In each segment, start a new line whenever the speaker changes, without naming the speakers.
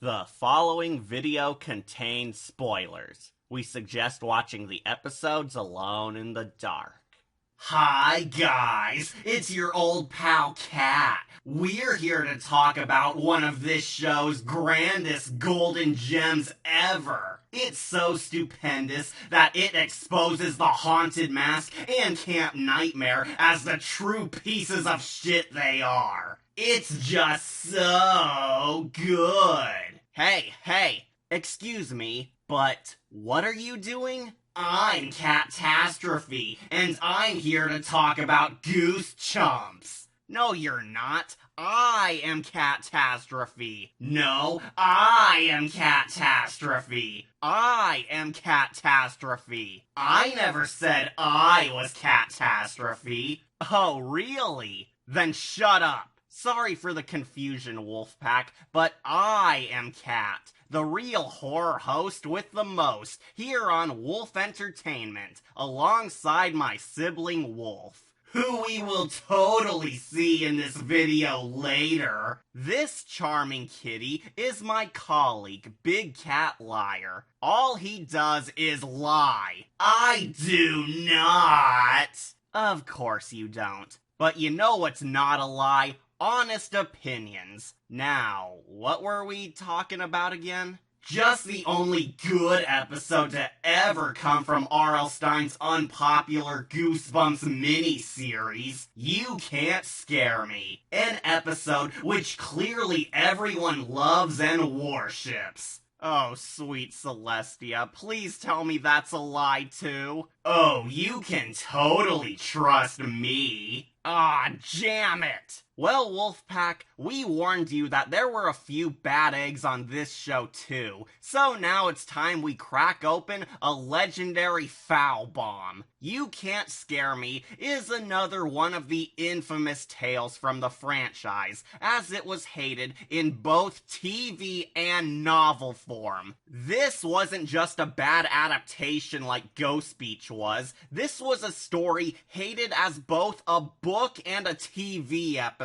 The following video contains spoilers. We suggest watching the episodes alone in the dark. Hi guys, it's your old pal Cat. We're here to talk about one of this show's grandest golden gems ever. It's so stupendous that it exposes the Haunted Mask and Camp Nightmare as the true pieces of shit they are. It's just so good. Hey, excuse me, but what are you doing? I'm Catastrophe, and I'm here to talk about Goosebumps. No, you're not. I am Catastrophe. No, I am Catastrophe. I am Catastrophe. I never said I was Catastrophe. Oh, really? Then shut up. Sorry for the confusion, Wolfpack, but I am Cat, the real horror host with the most, here on Wolf Entertainment, alongside my sibling Wolf, who we will totally see in this video later. This charming kitty is my colleague, Big Cat Liar. All he does is lie. I do not. Of course you don't. But you know what's not a lie? Honest opinions. Now, what were we talking about again? Just the only good episode to ever come from R.L. Stine's unpopular Goosebumps miniseries, You Can't Scare Me. An episode which clearly everyone loves and worships. Oh, sweet Celestia, please tell me that's a lie too. Oh, you can totally trust me. Ah, jam it! Well, Wolfpack, we warned you that there were a few bad eggs on this show too, so now it's time we crack open a legendary foul bomb. You Can't Scare Me is another one of the infamous tales from the franchise, as it was hated in both TV and novel form. This wasn't just a bad adaptation like Ghost Speech was, this was a story hated as both a book and a TV episode.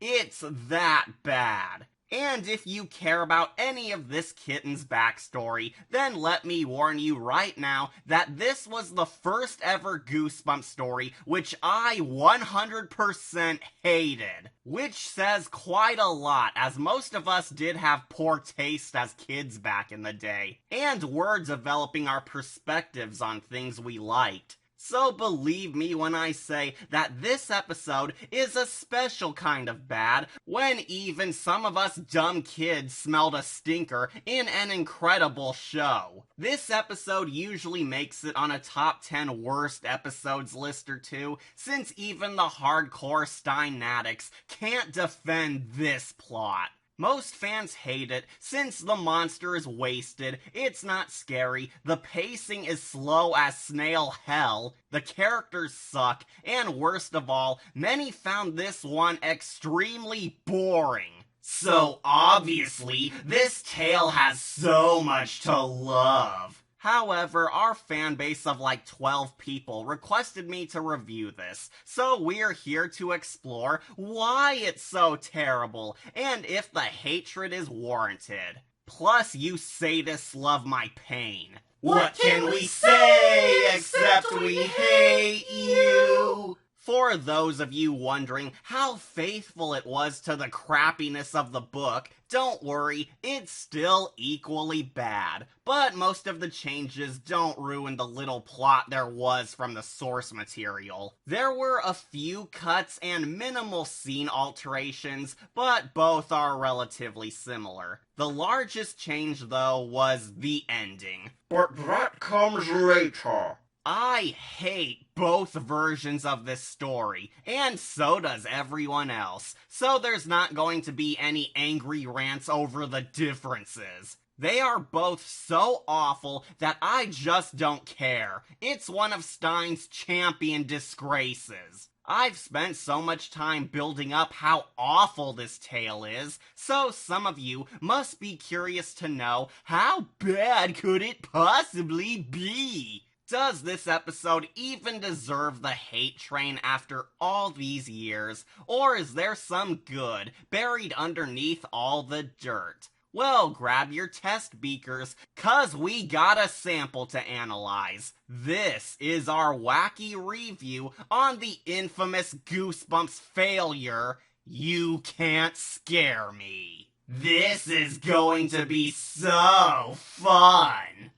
It's that bad. And if you care about any of this kitten's backstory, then let me warn you right now that this was the first ever Goosebumps story which I 100% hated. Which says quite a lot, as most of us did have poor taste as kids back in the day, and were developing our perspectives on things we liked. So believe me when I say that this episode is a special kind of bad, when even some of us dumb kids smelled a stinker in an incredible show. This episode usually makes it on a top 10 worst episodes list or two, since even the hardcore Steinatics can't defend this plot. Most fans hate it, since the monster is wasted, it's not scary, the pacing is slow as snail hell, the characters suck, and worst of all, many found this one extremely boring. So obviously, this tale has so much to love. However, our fan base of like 12 people requested me to review this, so we're here to explore why it's so terrible, and if the hatred is warranted. Plus, you sadists love my pain. What can we say except we hate you? For those of you wondering how faithful it was to the crappiness of the book, don't worry, it's still equally bad. But most of the changes don't ruin the little plot there was from the source material. There were a few cuts and minimal scene alterations, but both are relatively similar. The largest change, though, was the ending.
But that comes later.
I hate both versions of this story, and so does everyone else, so there's not going to be any angry rants over the differences. They are both so awful that I just don't care. It's one of Stine's champion disgraces. I've spent so much time building up how awful this tale is, so some of you must be curious to know how bad could it possibly be? Does this episode even deserve the hate train after all these years? Or is there some good buried underneath all the dirt? Well, grab your test beakers, 'cause we got a sample to analyze. This is our wacky review on the infamous Goosebumps failure, You Can't Scare Me. This is going to be so fun!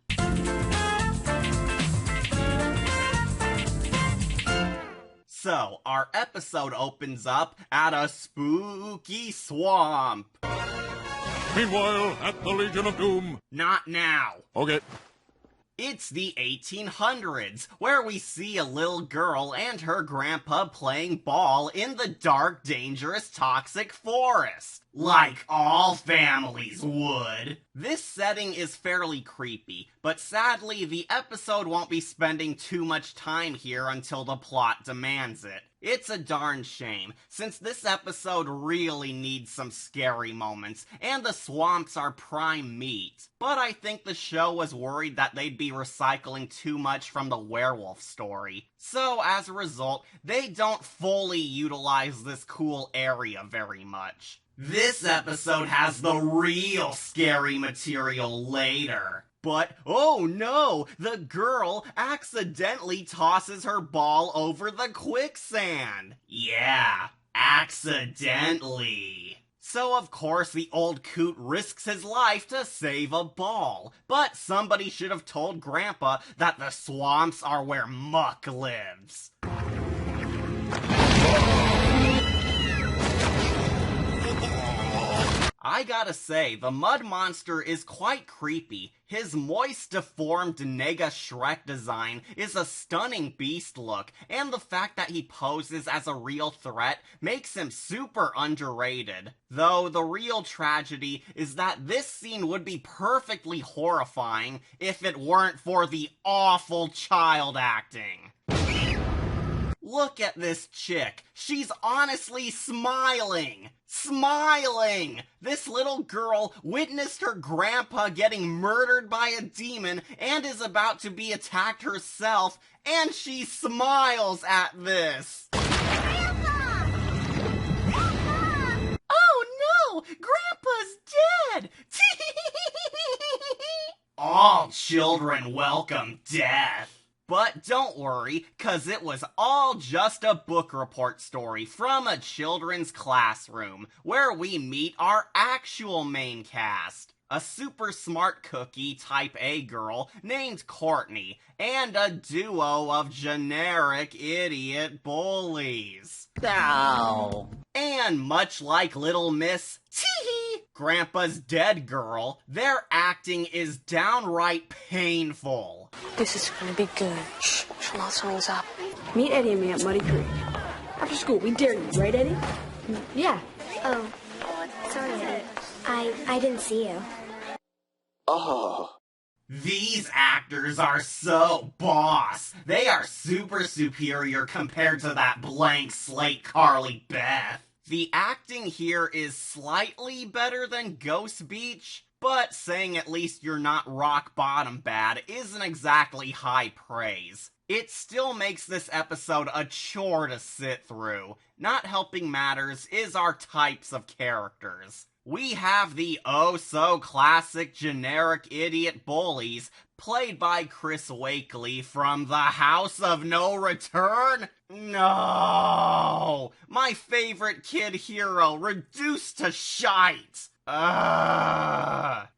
So, our episode opens up at a spooky swamp.
Meanwhile, at the Legion of Doom.
Not now.
Okay.
It's the 1800s, where we see a little girl and her grandpa playing ball in the dark, dangerous, toxic forest. Like all families would. This setting is fairly creepy, but sadly the episode won't be spending too much time here until the plot demands it. It's a darn shame, since this episode really needs some scary moments, and the swamps are prime meat. But I think the show was worried that they'd be recycling too much from the werewolf story. So as a result, they don't fully utilize this cool area very much. This episode has the real scary material later. But, oh no, the girl accidentally tosses her ball over the quicksand. Yeah, accidentally. So of course the old coot risks his life to save a ball. But somebody should have told Grandpa that the swamps are where muck lives. I gotta say, the mud monster is quite creepy. His moist, deformed Nega Shrek design is a stunning beast look, and the fact that he poses as a real threat makes him super underrated. Though the real tragedy is that this scene would be perfectly horrifying if it weren't for the awful child acting. Look at this chick. She's honestly smiling. Smiling! This little girl witnessed her grandpa getting murdered by a demon and is about to be attacked herself, and she smiles at this.
Grandpa! Grandpa! Oh no! Grandpa's dead!
All children welcome death. But don't worry, 'cause it was all just a book report story from a children's classroom, where we meet our actual main cast. A super smart cookie type A girl named Courtney, and a duo of generic idiot bullies.
Ow.
And much like Little Miss Grandpa's dead girl, their acting is downright painful.
This is gonna be good. Shh, Shalal, something's up.
Meet Eddie and me at Muddy Creek. After school, we dare you, right, Eddie? Yeah.
Oh, sorry, Eddie. I didn't see you.
Oh.
These actors are so boss. They are super superior compared to that blank slate Carly Beth. The acting here is slightly better than Ghost Beach, but saying at least you're not rock bottom bad isn't exactly high praise. It still makes this episode a chore to sit through. Not helping matters is our types of characters. We have the oh-so-classic generic idiot bullies, played by Chris Wakely from The House of No Return? No! My favorite kid hero reduced to shite!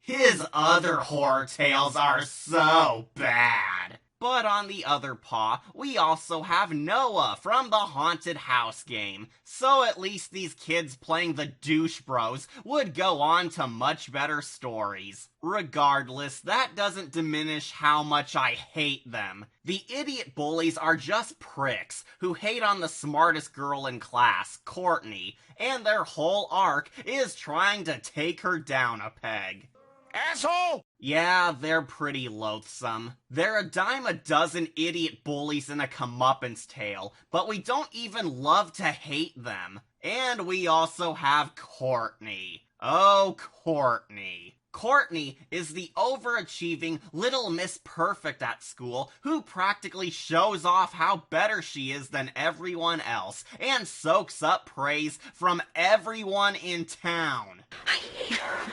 His other horror tales are so bad. But on the other paw, we also have Noah from the Haunted House game, so at least these kids playing the douche bros would go on to much better stories. Regardless, that doesn't diminish how much I hate them. The idiot bullies are just pricks who hate on the smartest girl in class, Courtney, and their whole arc is trying to take her down a peg.
Asshole!
Yeah, they're pretty loathsome. They're a dime a dozen idiot bullies in a comeuppance tale, but we don't even love to hate them. And we also have Courtney. Oh, Courtney. Courtney is the overachieving Little Miss Perfect at school who practically shows off how better she is than everyone else and soaks up praise from everyone in town.
I hate her.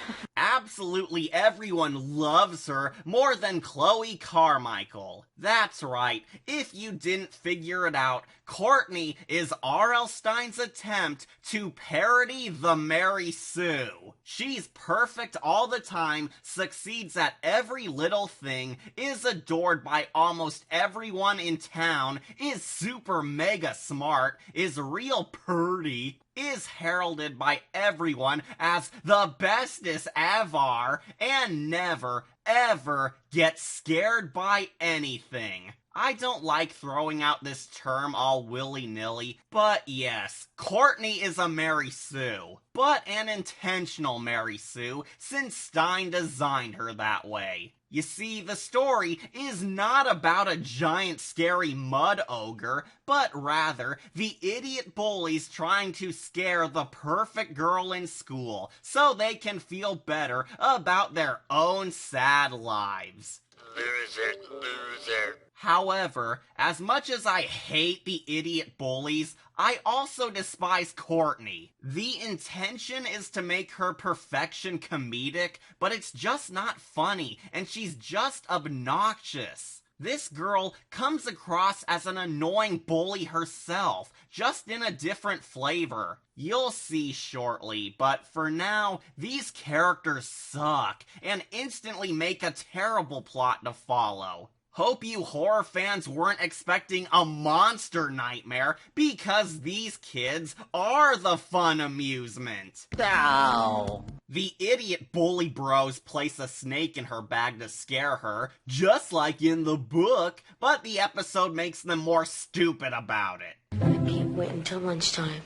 absolutely everyone loves her more than Chloe Carmichael. That's right, if you didn't figure it out, Courtney is R.L. Stine's attempt to parody the Mary Sue. She's perfect all the time, succeeds at every little thing, is adored by almost everyone in town, is super mega smart, is real purty, is heralded by everyone as the bestest ever, and never, ever gets scared by anything. I don't like throwing out this term all willy-nilly, but yes, Courtney is a Mary Sue, but an intentional Mary Sue, since Stine designed her that way. You see, the story is not about a giant scary mud ogre, but rather the idiot bullies trying to scare the perfect girl in school so they can feel better about their own sad lives.
Loser, loser.
However, as much as I hate the idiot bullies, I also despise Courtney. The intention is to make her perfection comedic, but it's just not funny, and she's just obnoxious. This girl comes across as an annoying bully herself, just in a different flavor. You'll see shortly, but for now, these characters suck, and instantly make a terrible plot to follow. Hope you horror fans weren't expecting a monster nightmare, because these kids are the fun amusement.
Ow.
The idiot bully bros place a snake in her bag to scare her, just like in the book, but the episode makes them more stupid about it.
I can't wait until lunchtime.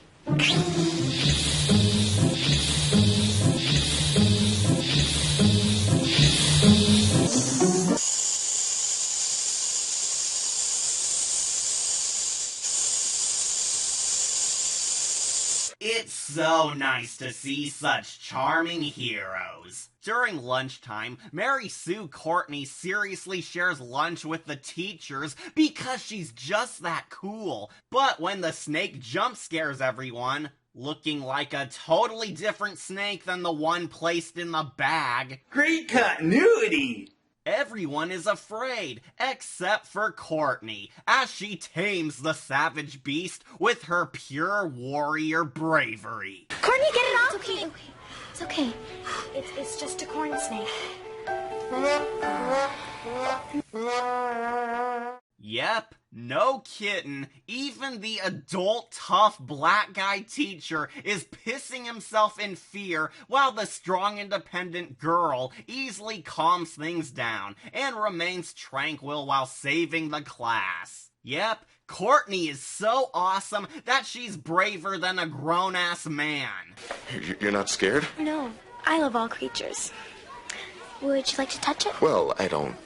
It's so nice to see such charming heroes. During lunchtime, Mary Sue Courtney seriously shares lunch with the teachers because she's just that cool. But when the snake jump scares everyone, looking like a totally different snake than the one placed in the bag,
Great continuity!
everyone is afraid, except for Courtney, as she tames the savage beast with her pure warrior bravery.
Courtney, get it off! It's okay. It's okay. It's just a corn snake.
Yep, no Kitten, even the adult tough black guy teacher is pissing himself in fear while the strong independent girl easily calms things down and remains tranquil while saving the class. Yep, Courtney is so awesome that she's braver than a grown-ass man.
You're not scared?
No, I love all creatures. Would you like to touch it?
Well, I don't,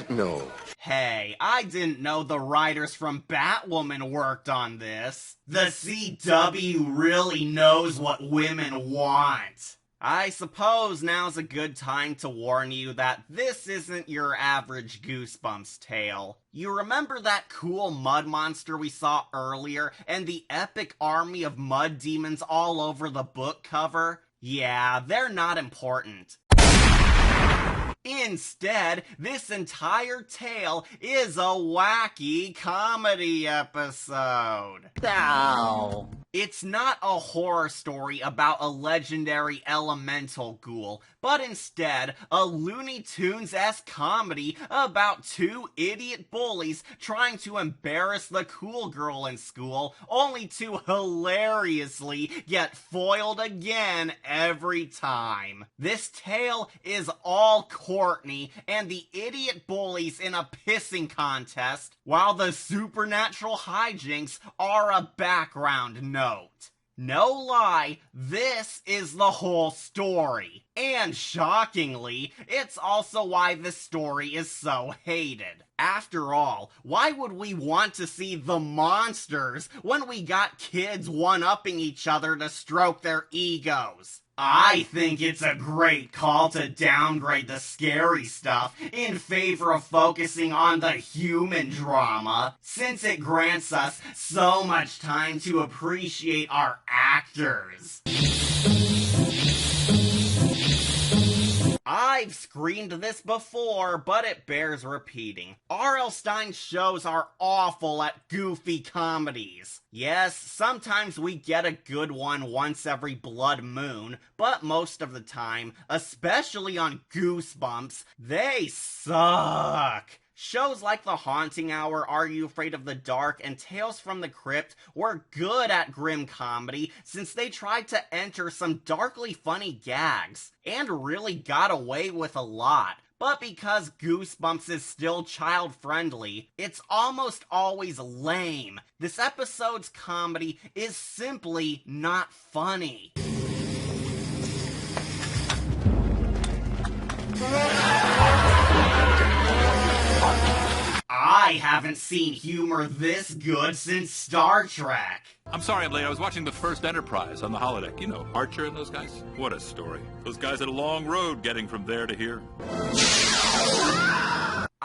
no.
Hey, I didn't know the writers from Batwoman worked on this. The CW really knows what women want. I suppose now's a good time to warn you that this isn't your average Goosebumps tale. You remember that cool mud monster we saw earlier and the epic army of mud demons all over the book cover? Yeah, they're not important. Instead, this entire tale is a wacky comedy episode.
Ow.
It's not a horror story about a legendary elemental ghoul, but instead a Looney Tunes-esque comedy about two idiot bullies trying to embarrass the cool girl in school, only to hilariously get foiled again every time. This tale is all Courtney and the idiot bullies in a pissing contest, while the supernatural hijinks are a background note. No lie, this is the whole story. And shockingly, it's also why this story is so hated. After all, why would we want to see the monsters when we got kids one-upping each other to stroke their egos? I think it's a great call to downgrade the scary stuff in favor of focusing on the human drama, since it grants us so much time to appreciate our actors. I've screened this before, but it bears repeating. R.L. Stine's shows are awful at goofy comedies. Yes, sometimes we get a good one once every blood moon, but most of the time, especially on Goosebumps, they suck. Shows like The Haunting Hour, Are You Afraid of the Dark, and Tales from the Crypt were good at grim comedy since they tried to enter some darkly funny gags, and really got away with a lot. But because Goosebumps is still child-friendly, it's almost always lame. This episode's comedy is simply not funny. I haven't seen humor this good since Star Trek.
I'm sorry I'm late. I was watching the first Enterprise on the holodeck. You know, Archer and those guys. What a story. Those guys had a long road getting from there to here.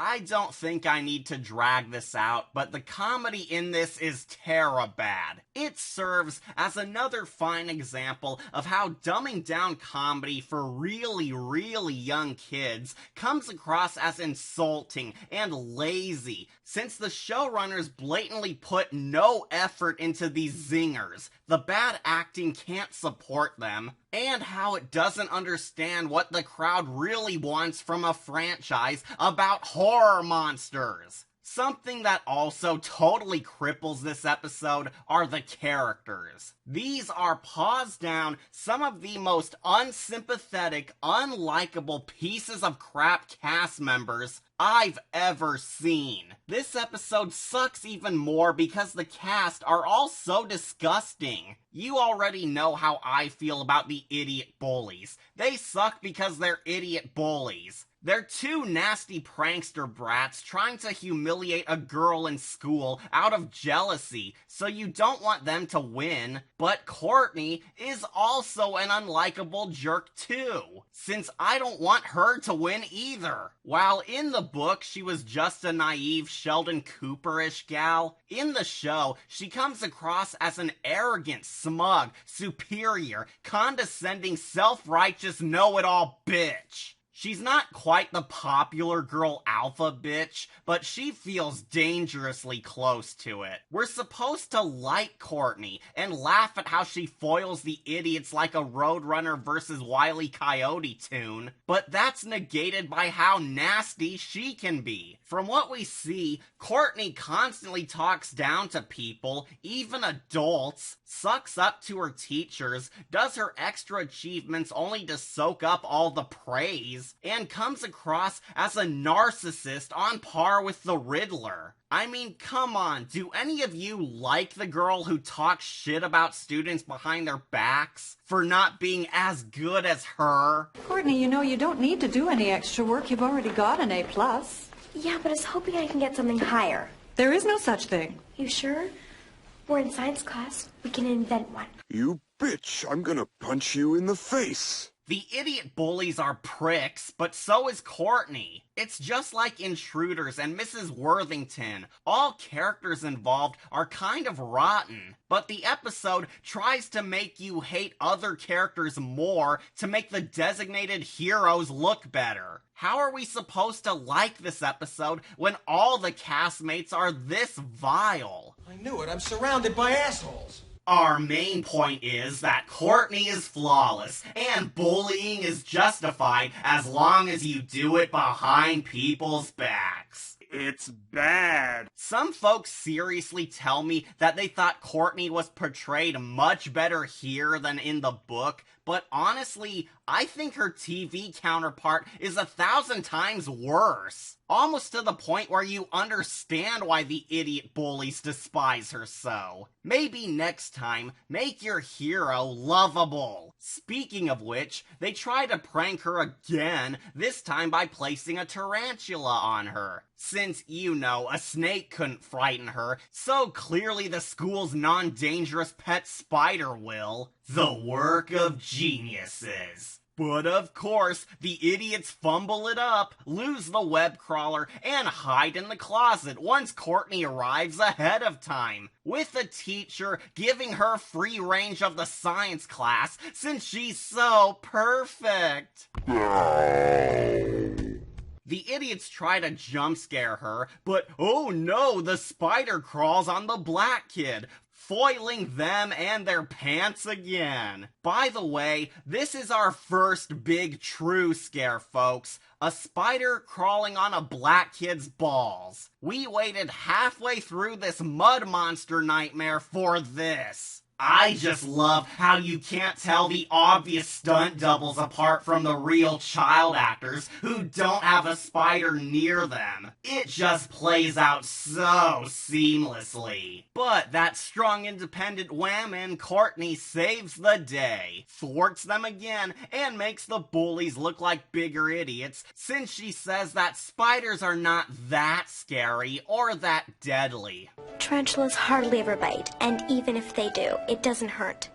I don't think I need to drag this out, but the comedy in this is terra-bad. It serves as another fine example of how dumbing down comedy for really, really young kids comes across as insulting and lazy, since the showrunners blatantly put no effort into these zingers, the bad acting can't support them, and how it doesn't understand what the crowd really wants from a franchise about horror monsters. Something that also totally cripples this episode are the characters. These are paws down some of the most unsympathetic, unlikable pieces of crap cast members I've ever seen. This episode sucks even more because the cast are all so disgusting. You already know how I feel about the idiot bullies. They suck because they're idiot bullies. They're two nasty prankster brats trying to humiliate a girl in school out of jealousy, so you don't want them to win. But Courtney is also an unlikable jerk too, since I don't want her to win either. While in the book she was just a naive Sheldon Cooper-ish gal, in the show she comes across as an arrogant, smug, superior, condescending, self-righteous, know-it-all bitch. She's not quite the popular girl alpha bitch, but she feels dangerously close to it. We're supposed to like Courtney and laugh at how she foils the idiots like a Roadrunner versus Wile E. Coyote tune, but that's negated by how nasty she can be. From what we see, Courtney constantly talks down to people, even adults, sucks up to her teachers, does her extra achievements only to soak up all the praise, and comes across as a narcissist on par with the Riddler. I mean, come on, do any of you like the girl who talks shit about students behind their backs for not being as good as her?
Courtney, you know you don't need to do any extra work. You've already got an A+.
Yeah, but I was hoping I can get something higher.
There is no such thing.
You sure? We're in science class. We can invent one.
You bitch, I'm gonna punch you in the face.
The idiot bullies are pricks, but so is Courtney. It's just like Intruders and Mrs. Worthington. All characters involved are kind of rotten, but the episode tries to make you hate other characters more to make the designated heroes look better. How are we supposed to like this episode when all the castmates are this vile?
I knew it. I'm surrounded by assholes.
Our main point is that Courtney is flawless, and bullying is justified as long as you do it behind people's backs.
It's bad.
Some folks seriously tell me that they thought Courtney was portrayed much better here than in the book, but honestly, I think her TV counterpart is 1,000 times worse. Almost to the point where you understand why the idiot bullies despise her so. Maybe next time, make your hero lovable. Speaking of which, they try to prank her again, this time by placing a tarantula on her. Since, you know, a snake couldn't frighten her, so clearly the school's non-dangerous pet spider will. The work of geniuses. But of course, the idiots fumble it up, lose the web crawler, and hide in the closet once Courtney arrives ahead of time, with the teacher giving her free range of the science class since she's so perfect. The idiots try to jump scare her, but oh no, the spider crawls on the black kid, foiling them and their pants again. By the way, this is our first big true scare, folks. A spider crawling on a black kid's balls. We waited halfway through this mud monster nightmare for this. I just love how you can't tell the obvious stunt doubles apart from the real child actors who don't have a spider near them. It just plays out so seamlessly. But that strong independent wham-in Courtney saves the day, thwarts them again, and makes the bullies look like bigger idiots since she says that spiders are not that scary or that deadly.
Tarantulas hardly ever bite, and even if they do, it doesn't hurt.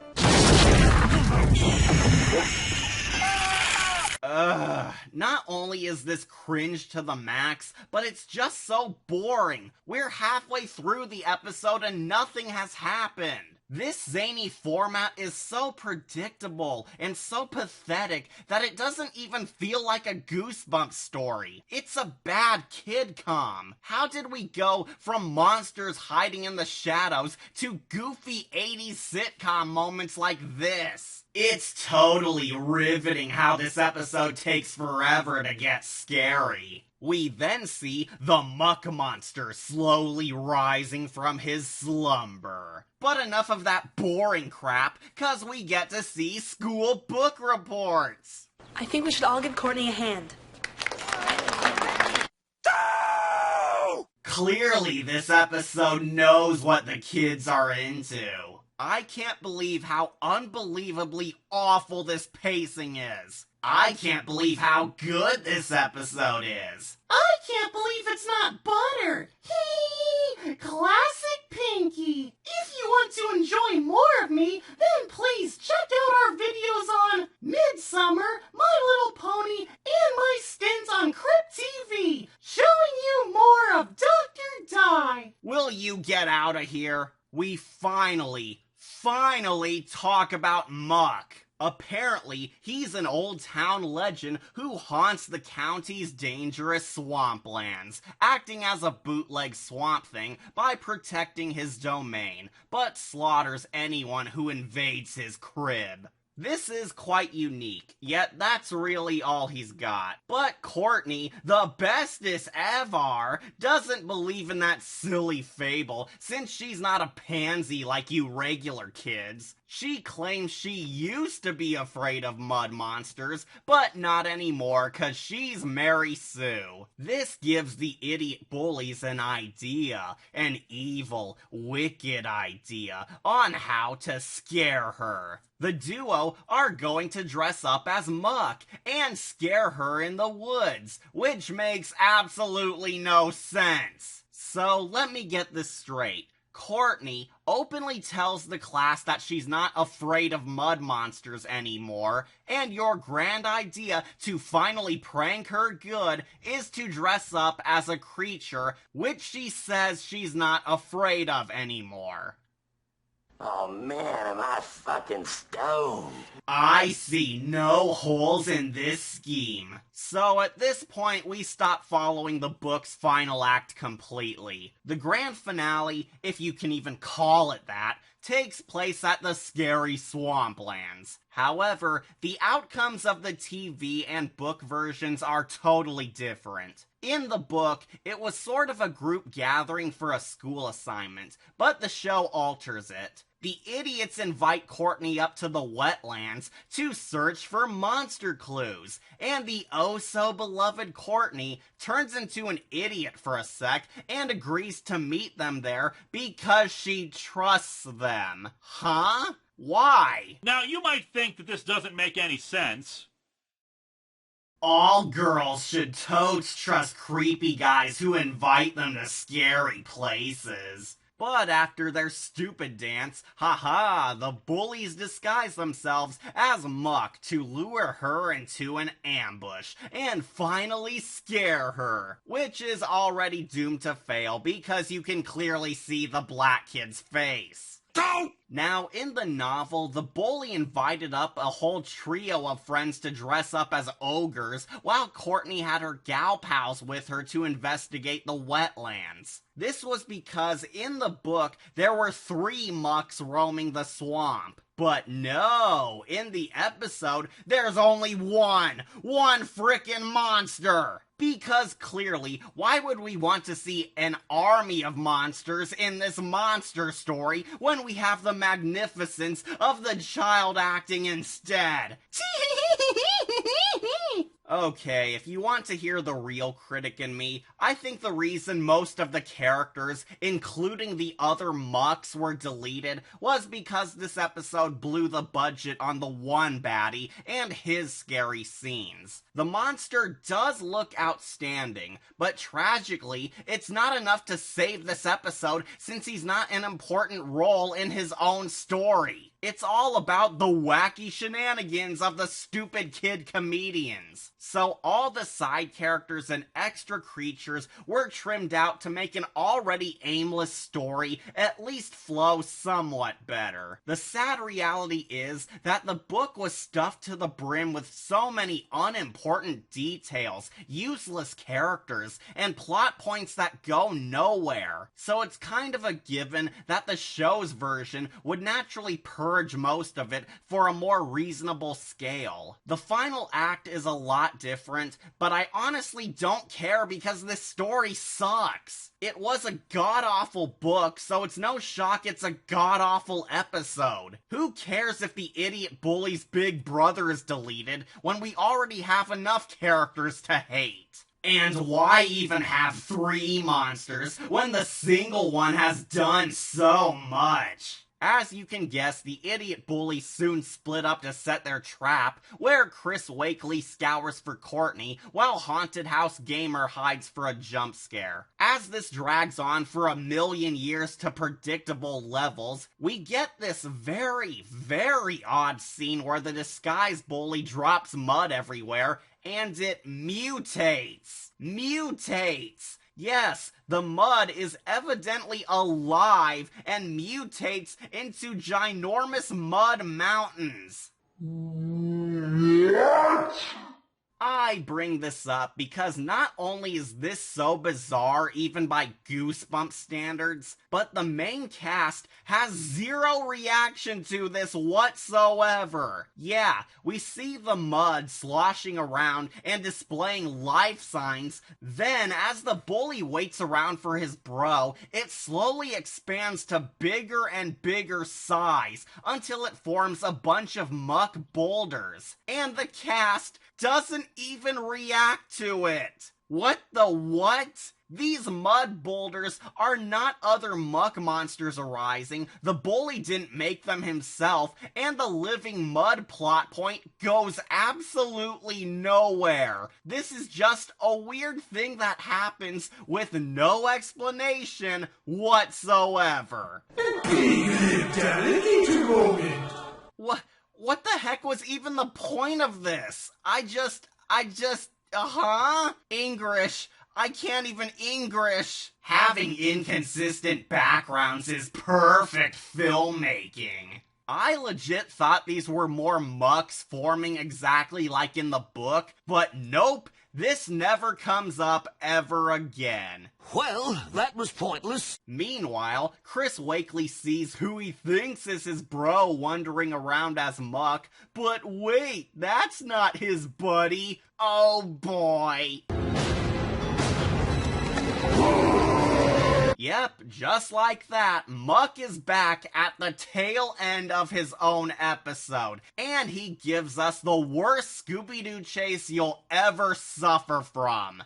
Not only is this cringe to the max, but it's just so boring. We're halfway through the episode and nothing has happened. This zany format is so predictable and so pathetic that it doesn't even feel like a Goosebumps story. It's a bad kidcom. How did we go from monsters hiding in the shadows to goofy 80s sitcom moments like this? It's totally riveting how this episode takes forever to get scary. We then see the muck monster slowly rising from his slumber. But enough of that boring crap, cause we get to see school book reports.
I think we should all give Courtney a hand.
Clearly, this episode knows what the kids are into. I can't believe how unbelievably awful this pacing is. I can't believe how good this episode is. I can't believe it's not butter. Hee! Classic Pinky. If you want to enjoy more of me, then please check out our videos on Midsummer, My Little Pony, and my stint on Crypt TV, showing you more of Dr. Die. Will you get out of here? We finally talk about Muck. Apparently, he's an old town legend who haunts the county's dangerous swamplands, acting as a bootleg Swamp Thing by protecting his domain, but slaughters anyone who invades his crib. This is quite unique, yet that's really all he's got. But Courtney, the bestest ever, doesn't believe in that silly fable since she's not a pansy like you regular kids. She claims she used to be afraid of mud monsters, but not anymore cause she's Mary Sue. This gives the idiot bullies an idea, an evil, wicked idea, on how to scare her. The duo are going to dress up as Muck and scare her in the woods, which makes absolutely no sense. So let me get this straight. Courtney openly tells the class that she's not afraid of mud monsters anymore, and your grand idea to finally prank her good is to dress up as a creature which she says she's not afraid of anymore.
Oh man, am I fucking stoned.
I see no holes in this scheme. So at this point, we stop following the book's final act completely. The grand finale, if you can even call it that, takes place at the scary swamplands. However, the outcomes of the TV and book versions are totally different. In the book, it was sort of a group gathering for a school assignment, but the show alters it. The idiots invite Courtney up to the wetlands to search for monster clues, and the oh-so-beloved Courtney turns into an idiot for a sec and agrees to meet them there because she trusts them. Huh? Why?
Now, you might think that this doesn't make any sense.
All girls should totes trust creepy guys who invite them to scary places. But after their stupid dance, haha, the bullies disguise themselves as Muck to lure her into an ambush and finally scare her, which is already doomed to fail because you can clearly see the black kid's face. Now, in the novel, the bully invited up a whole trio of friends to dress up as ogres, while Courtney had her gal pals with her to investigate the wetlands. This was because in the book, there were 3 Mucks roaming the swamp. But no, in the episode, there's only one frickin' monster! Because clearly, why would we want to see an army of monsters in this monster story when we have the magnificence of the child acting instead? Okay, if you want to hear the real critic in me, I think the reason most of the characters, including the other Mucks, were deleted was because this episode blew the budget on the one baddie and his scary scenes. The monster does look outstanding, but tragically, it's not enough to save this episode since he's not an important role in his own story. It's all about the wacky shenanigans of the stupid kid comedians. So all the side characters and extra creatures were trimmed out to make an already aimless story at least flow somewhat better. The sad reality is that the book was stuffed to the brim with so many unimportant details, useless characters, and plot points that go nowhere. So it's kind of a given that the show's version would naturally purge most of it for a more reasonable scale. The final act is a lot different, but I honestly don't care because this story sucks. It was a god-awful book, so it's no shock it's a god-awful episode. Who cares if the idiot bully's big brother is deleted when we already have enough characters to hate? And why even have 3 monsters when the single one has done so much? As you can guess, the idiot bullies soon split up to set their trap, where Chris Wakely scours for Courtney, while Haunted House Gamer hides for a jump scare. As this drags on for a million years to predictable levels, we get this very, very odd scene where the disguise bully drops mud everywhere, and it mutates. Yes, the mud is evidently alive and mutates into ginormous mud mountains. What? I bring this up because not only is this so bizarre even by Goosebumps standards, but the main cast has zero reaction to this whatsoever. Yeah, we see the mud sloshing around and displaying life signs, then as the bully waits around for his bro, it slowly expands to bigger and bigger size until it forms a bunch of muck boulders. And the cast doesn't even react to it. What the what? These mud boulders are not other muck monsters arising, the bully didn't make them himself, and the living mud plot point goes absolutely nowhere. This is just a weird thing that happens with no explanation whatsoever. What the heck was even the point of this? English. I can't even English. Having inconsistent backgrounds is perfect filmmaking. I legit thought these were more mucks forming exactly like in the book, but nope, this never comes up ever again.
Well, that was pointless.
Meanwhile, Chris Wakely sees who he thinks is his bro wandering around as Muck, but wait, that's not his buddy. Oh boy. Yep, just like that, Muck is back at the tail end of his own episode, and he gives us the worst Scooby-Doo chase you'll ever suffer from.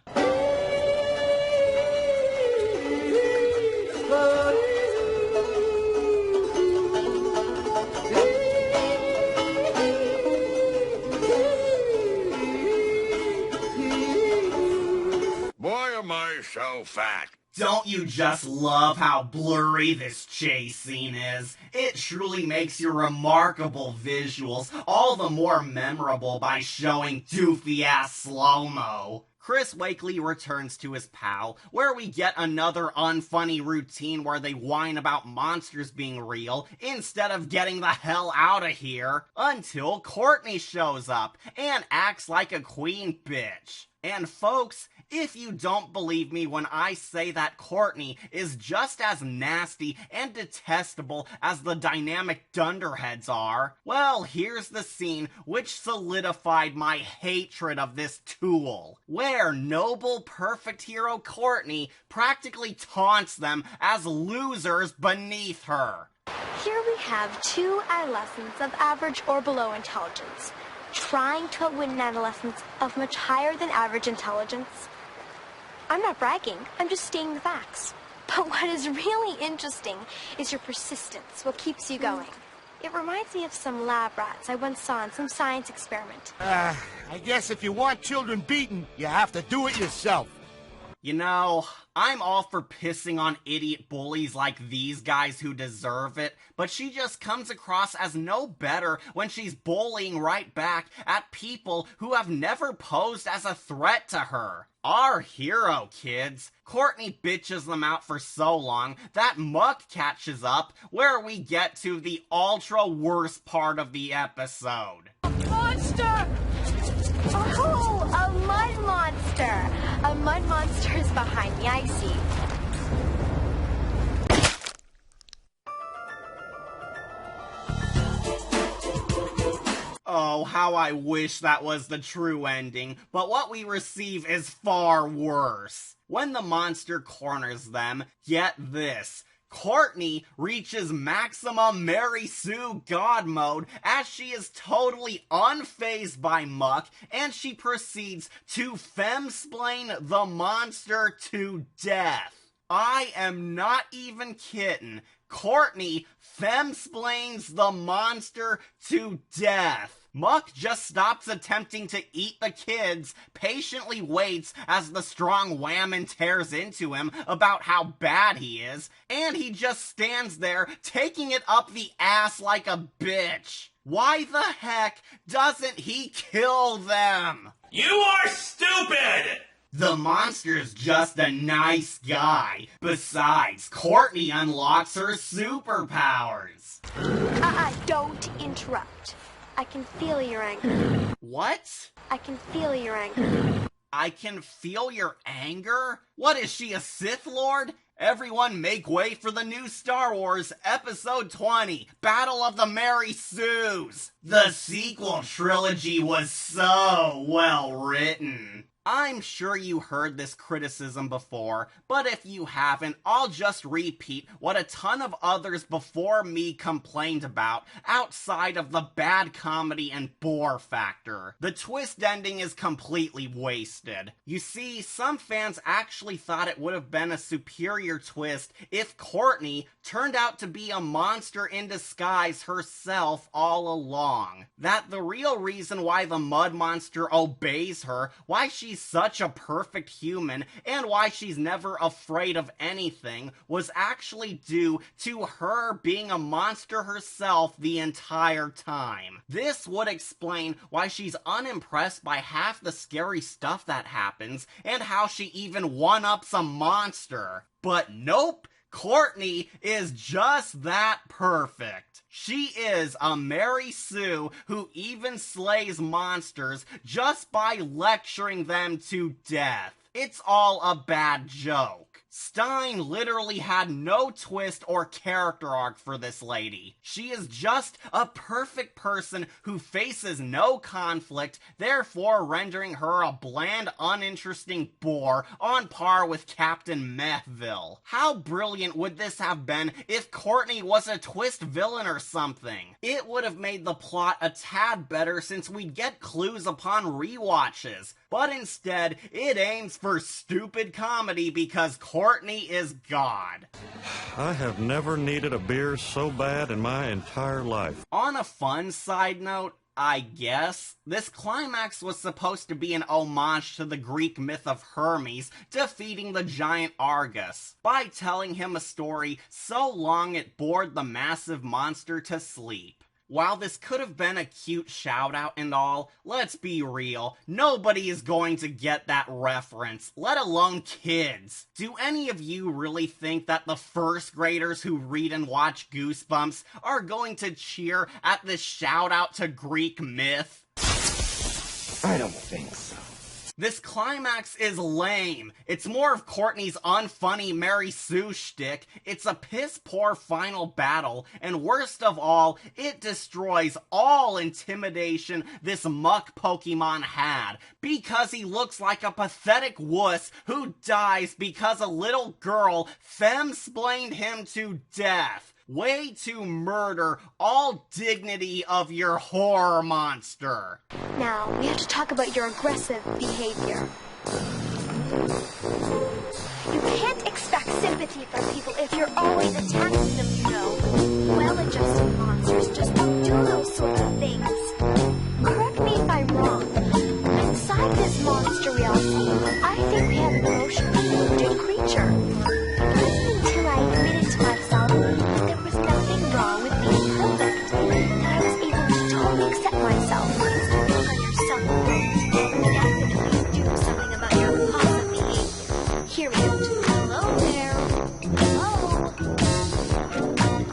Boy, am I so fat.
Don't you just love how blurry this chase scene is? It truly makes your remarkable visuals all the more memorable by showing doofy-ass slow-mo. Chris Wakely returns to his pal, where we get another unfunny routine where they whine about monsters being real instead of getting the hell out of here, until Courtney shows up and acts like a queen bitch. And folks, if you don't believe me when I say that Courtney is just as nasty and detestable as the dynamic Dunderheads are, well, here's the scene which solidified my hatred of this tool, where noble, perfect hero Courtney practically taunts them as losers beneath her.
Here we have two adolescents of average or below intelligence, trying to outwit an adolescent of much higher than average intelligence. I'm not bragging, I'm just stating the facts. But what is really interesting is your persistence, what keeps you going. It reminds me of some lab rats I once saw in some science experiment.
I guess if you want children beaten, you have to do it yourself.
You know, I'm all for pissing on idiot bullies like these guys who deserve it, but she just comes across as no better when she's bullying right back at people who have never posed as a threat to her. Our hero, kids. Courtney bitches them out for so long that Muck catches up, where we get to the ultra worst part of the episode.
Monster! Oh, a mud monster! A mud monster is behind me, I see.
Oh, how I wish that was the true ending, but what we receive is far worse. When the monster corners them, get this. Courtney reaches maximum Mary Sue God mode as she is totally unfazed by Muck, and she proceeds to femsplain the monster to death. I am not even kidding. Courtney femsplains the monster to death. Muck just stops attempting to eat the kids, patiently waits as the strong whammon tears into him about how bad he is, and he just stands there taking it up the ass like a bitch. Why the heck doesn't he kill them?
You are stupid!
The monster's just a nice guy. Besides, Courtney unlocks her superpowers.
Don't interrupt. I can feel your anger.
What?
I can feel your anger.
I can feel your anger? What is she, a Sith Lord? Everyone make way for the new Star Wars Episode 20, Battle of the Mary Sues. The sequel trilogy was so well written. I'm sure you heard this criticism before, but if you haven't, I'll just repeat what a ton of others before me complained about outside of the bad comedy and bore factor. The twist ending is completely wasted. You see, some fans actually thought it would have been a superior twist if Courtney turned out to be a monster in disguise herself all along. That the real reason why the mud monster obeys her, why she's such a perfect human, and why she's never afraid of anything, was actually due to her being a monster herself the entire time. This would explain why she's unimpressed by half the scary stuff that happens, and how she even one-ups a monster. But nope! Courtney is just that perfect. She is a Mary Sue who even slays monsters just by lecturing them to death. It's all a bad joke. Stine literally had no twist or character arc for this lady. She is just a perfect person who faces no conflict, therefore rendering her a bland, uninteresting bore on par with Captain Methville. How brilliant would this have been if Courtney was a twist villain or something? It would have made the plot a tad better since we'd get clues upon rewatches. But instead, it aims for stupid comedy because Courtney is God.
I have never needed a beer so bad in my entire life.
On a fun side note, I guess. This climax was supposed to be an homage to the Greek myth of Hermes defeating the giant Argus by telling him a story so long it bored the massive monster to sleep. While this could have been a cute shout-out and all, let's be real, nobody is going to get that reference, let alone kids. Do any of you really think that the first graders who read and watch Goosebumps are going to cheer at this shout-out to Greek myth?
I don't think so.
This climax is lame. It's more of Courtney's unfunny Mary Sue shtick. It's a piss-poor final battle, and worst of all, it destroys all intimidation this muck Pokemon had, because he looks like a pathetic wuss who dies because a little girl fem-splained him to death. Way to murder all dignity of your horror monster.
Now, we have to talk about your aggressive behavior. You can't expect sympathy from people if you're always attacking them, you know. Well-adjusted monsters just don't do those sort of things. Correct me if I'm wrong. Inside this monster we all see, I think we have an emotionally wounded creature. It wasn't until I admitted to myself that there was nothing wrong with being perfect, that I was able to totally accept myself. Work on yourself alone, and definitely do something about your impulsive behavior. Hear me out. Hello there. Hello.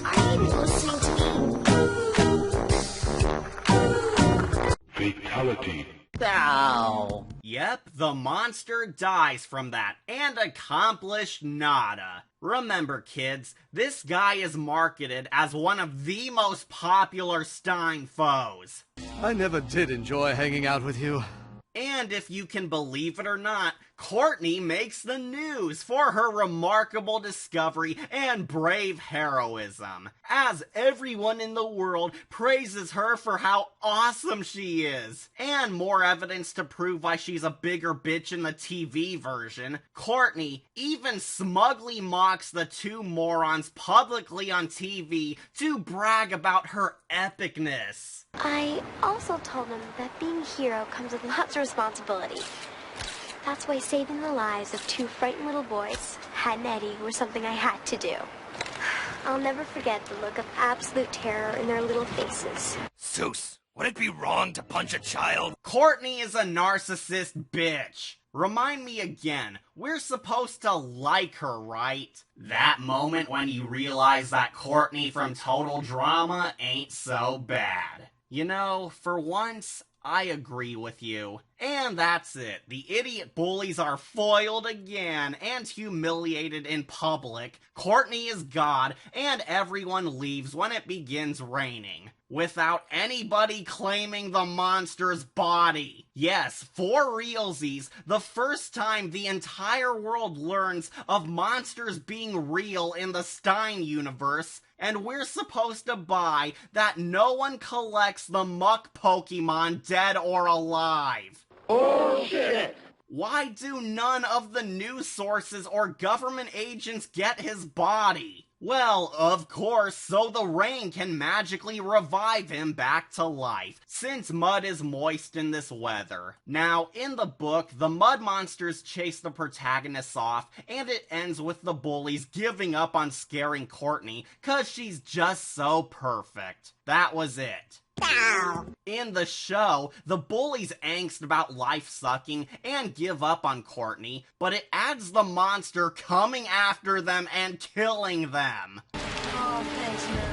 Are you even listening to me?
Fatality.
Ow. Yep, the monster dies from that, and accomplished nada. Remember, kids, this guy is marketed as one of the most popular Stine foes.
I never did enjoy hanging out with you.
And if you can believe it or not, Courtney makes the news for her remarkable discovery and brave heroism, as everyone in the world praises her for how awesome she is. And more evidence to prove why she's a bigger bitch in the TV version, Courtney even smugly mocks the two morons publicly on TV to brag about her epicness.
I also told him that being a hero comes with lots of responsibility. That's why saving the lives of two frightened little boys, Hat and Eddie, was something I had to do. I'll never forget the look of absolute terror in their little faces.
Zeus, would it be wrong to punch a child?
Courtney is a narcissist bitch. Remind me again, we're supposed to like her, right? That moment when you realize that Courtney from Total Drama ain't so bad. You know, for once, I agree with you. And that's it. The idiot bullies are foiled again and humiliated in public. Courtney is God, and everyone leaves when it begins raining, without anybody claiming the monster's body. Yes, for realsies, the first time the entire world learns of monsters being real in the Stine universe, and we're supposed to buy that no one collects the muck Pokemon dead or alive.
Oh, shit!
Why do none of the news sources or government agents get his body? Well, of course, so the rain can magically revive him back to life, since mud is moist in this weather. Now, in the book, the mud monsters chase the protagonists off, and it ends with the bullies giving up on scaring Courtney, cause she's just so perfect. That was it. In the show, the bullies angst about life sucking and give up on Courtney, but it adds the monster coming after them and killing them.
Oh, thanks, man.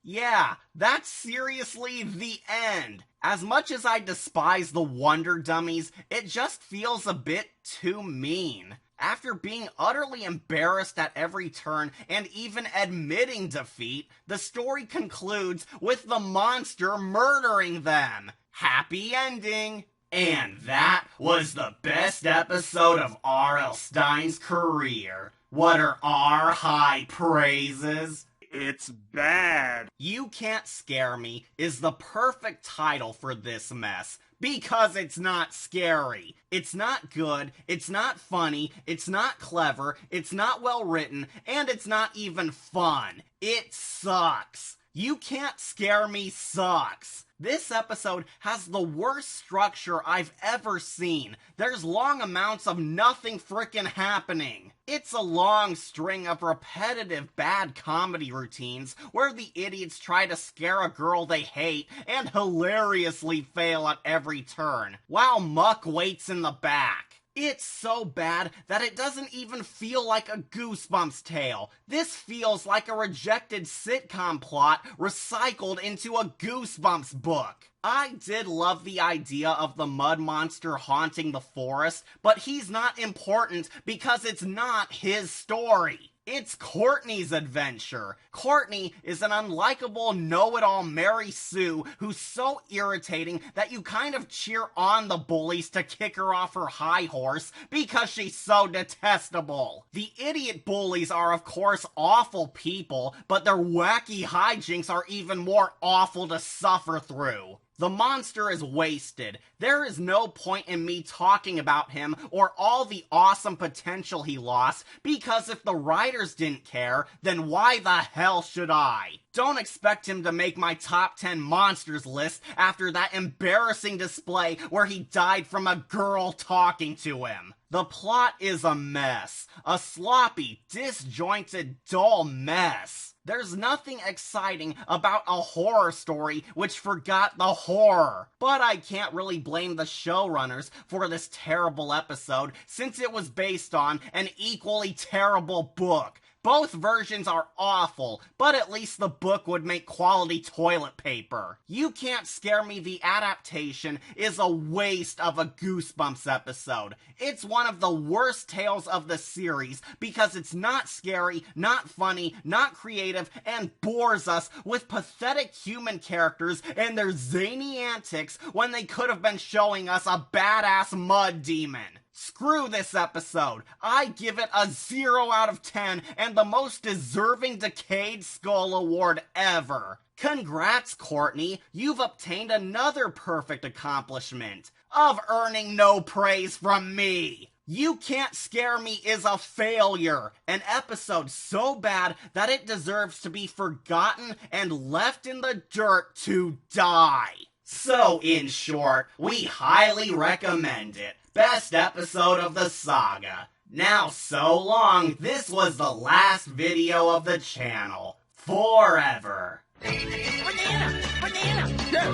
Yeah, that's seriously the end. As much as I despise the Wonder Dummies, it just feels a bit too mean. After being utterly embarrassed at every turn and even admitting defeat, the story concludes with the monster murdering them. Happy ending. And that was the best episode of R.L. Stine's career. What are our high praises?
It's bad.
You Can't Scare Me is the perfect title for this mess, Because it's not scary. It's not good, it's not funny, it's not clever, it's not well written, and it's not even fun. It sucks. You Can't Scare Me sucks. This episode has the worst structure I've ever seen. There's long amounts of nothing frickin' happening. It's a long string of repetitive bad comedy routines where the idiots try to scare a girl they hate and hilariously fail at every turn, while Muck waits in the back. It's so bad that it doesn't even feel like a Goosebumps tale. This feels like a rejected sitcom plot recycled into a Goosebumps book. I did love the idea of the mud monster haunting the forest, but he's not important because it's not his story. It's Courtney's adventure. Courtney is an unlikable, know-it-all Mary Sue who's so irritating that you kind of cheer on the bullies to kick her off her high horse because she's so detestable. The idiot bullies are of course awful people, but their wacky hijinks are even more awful to suffer through. The monster is wasted. There is no point in me talking about him or all the awesome potential he lost, because if the writers didn't care, then why the hell should I? Don't expect him to make my top 10 monsters list after that embarrassing display where he died from a girl talking to him. The plot is a mess. A sloppy, disjointed, dull mess. There's nothing exciting about a horror story which forgot the horror. But I can't really blame the showrunners for this terrible episode since it was based on an equally terrible book. Both versions are awful, but at least the book would make quality toilet paper. You Can't Scare Me, the adaptation, is a waste of a Goosebumps episode. It's one of the worst tales of the series because it's not scary, not funny, not creative, and bores us with pathetic human characters and their zany antics when they could have been showing us a badass mud demon. Screw this episode. I give it a 0 out of 10 and the most deserving Decayed Skull award ever. Congrats, Courtney. You've obtained another perfect accomplishment of earning no praise from me. You Can't Scare Me is a failure. An episode so bad that it deserves to be forgotten and left in the dirt to die. So, in short, we highly recommend it. Best episode of the saga. Now, so long, this was the last video of the channel. Forever.
Banana! Banana! Yes!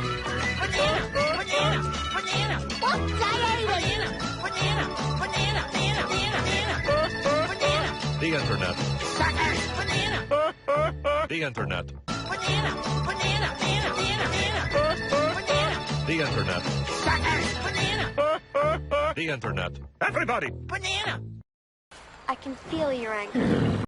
Banana! Banana! Banana! What? Banana! Banana! Banana! Banana! Banana! Banana!
The internet.
Suckers! Banana!
The internet.
Banana! Banana! Banana! Banana! Banana!
The internet.
Suckers! Banana!
The internet. Everybody!
Banana!
I can feel your anger.